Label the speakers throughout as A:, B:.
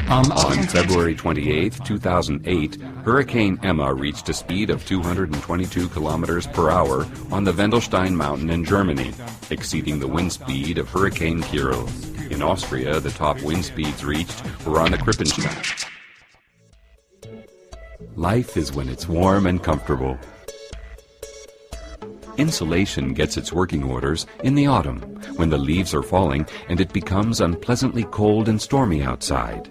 A: On February 28, 2008, Hurricane Emma reached a speed of 222 kilometers per hour on the Wendelstein Mountain in Germany, exceeding the wind speed of Hurricane Kirill. In Austria, the top wind speeds reached were on the Krippenstein. Life is when it's warm and comfortable. Insulation gets its working orders in the autumn, when the leaves are falling and it becomes unpleasantly cold and stormy outside.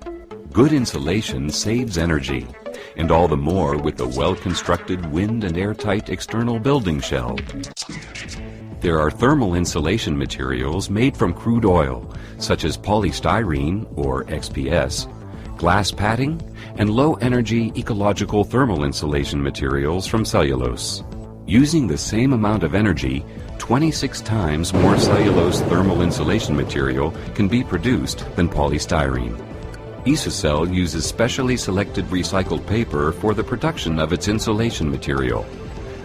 A: Good insulation saves energy, and all the more with the well-constructed wind and airtight external building shell. There are thermal insulation materials made from crude oil, such as polystyrene, or XPS, glass padding, and low-energy ecological thermal insulation materials from cellulose. Using the same amount of energy, 26 times more cellulose thermal insulation material can be produced than polystyrene. Isocell uses specially selected recycled paper for the production of its insulation material.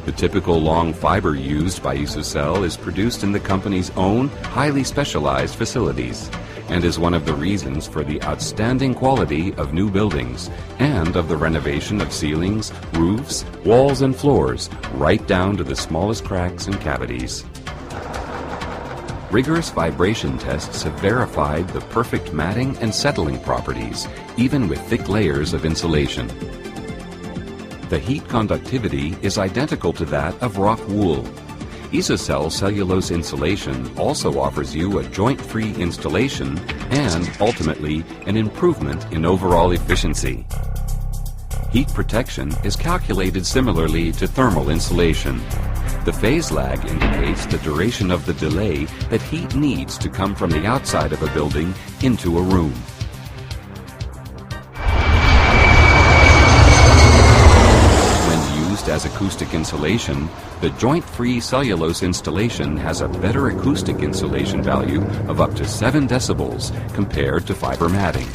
A: The typical long fiber used by Isocell is produced in the company's own highly specialized facilities, and is one of the reasons for the outstanding quality of new buildings and of the renovation of ceilings, roofs, walls, and floors, right down to the smallest cracks and cavities. Rigorous vibration tests have verified the perfect matting and settling properties, even with thick layers of insulation. The heat conductivity is identical to that of rock wool. Isocell cellulose insulation also offers you a joint-free installation and, ultimately, an improvement in overall efficiency. Heat protection is calculated similarly to thermal insulation. The phase lag indicates the duration of the delay that heat needs to come from the outside of a building into a room. As acoustic insulation, the joint-free cellulose installation has a better acoustic insulation value of up to 7 decibels compared to fiber matting.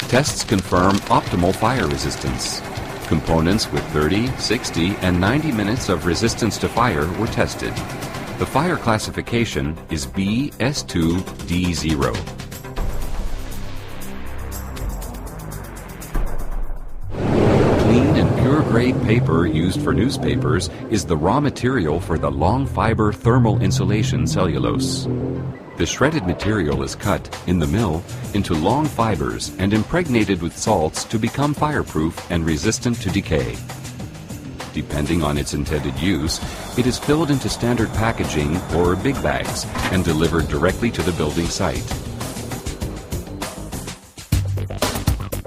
A: Tests confirm optimal fire resistance. Components with 30, 60, and 90 minutes of resistance to fire were tested. The fire classification is BS2D0. Pure-grade paper used for newspapers is the raw material for the long-fiber thermal insulation cellulose. The shredded material is cut, in the mill, into long fibers and impregnated with salts to become fireproof and resistant to decay. Depending on its intended use, it is filled into standard packaging or big bags and delivered directly to the building site.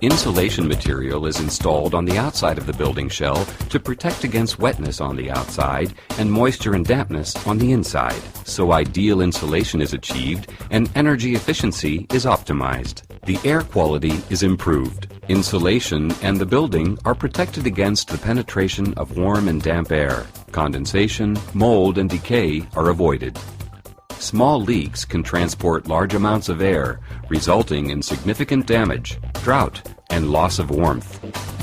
A: Insulation material is installed on the outside of the building shell to protect against wetness on the outside and moisture and dampness on the inside, so ideal insulation is achieved and energy efficiency is optimized. The air quality is improved. Insulation and the building are protected against the penetration of warm and damp air. Condensation, mold, and decay are avoided. Small leaks can transport large amounts of air, resulting in significant damage, drought, and loss of warmth.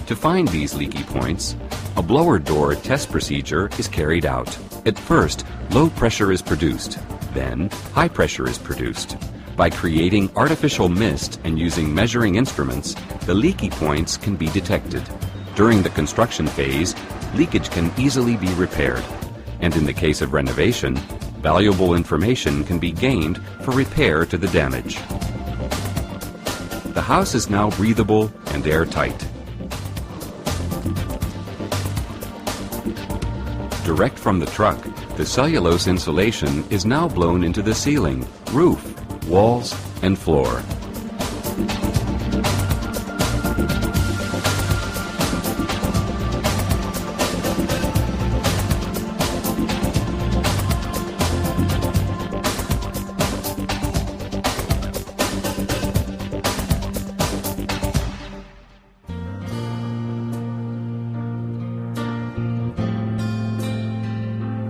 A: To find these leaky points, a blower door test procedure is carried out. At first, low pressure is produced. Then, high pressure is produced. By creating artificial mist and using measuring instruments, the leaky points can be detected. During the construction phase, leakage can easily be repaired. And in the case of renovation, valuable information can be gained for repair to the damage. The house is now breathable and airtight. Direct from the truck, the cellulose insulation is now blown into the ceiling, roof, walls, and floor.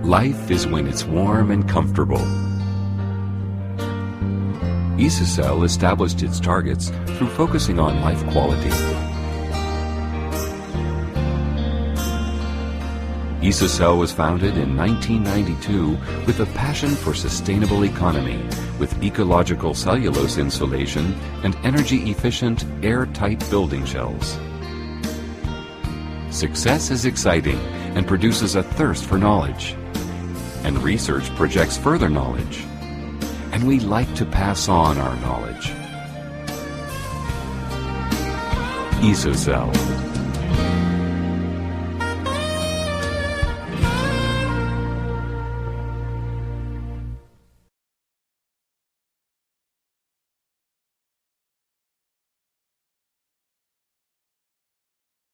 A: Life is when it's warm and comfortable. Isocell established its targets through focusing on life quality. Isocell was founded in 1992 with a passion for sustainable economy, with ecological cellulose insulation and energy-efficient, airtight building shells. Success is exciting and produces a thirst for knowledge. And research projects further knowledge. And we like to pass on our knowledge. Isocell.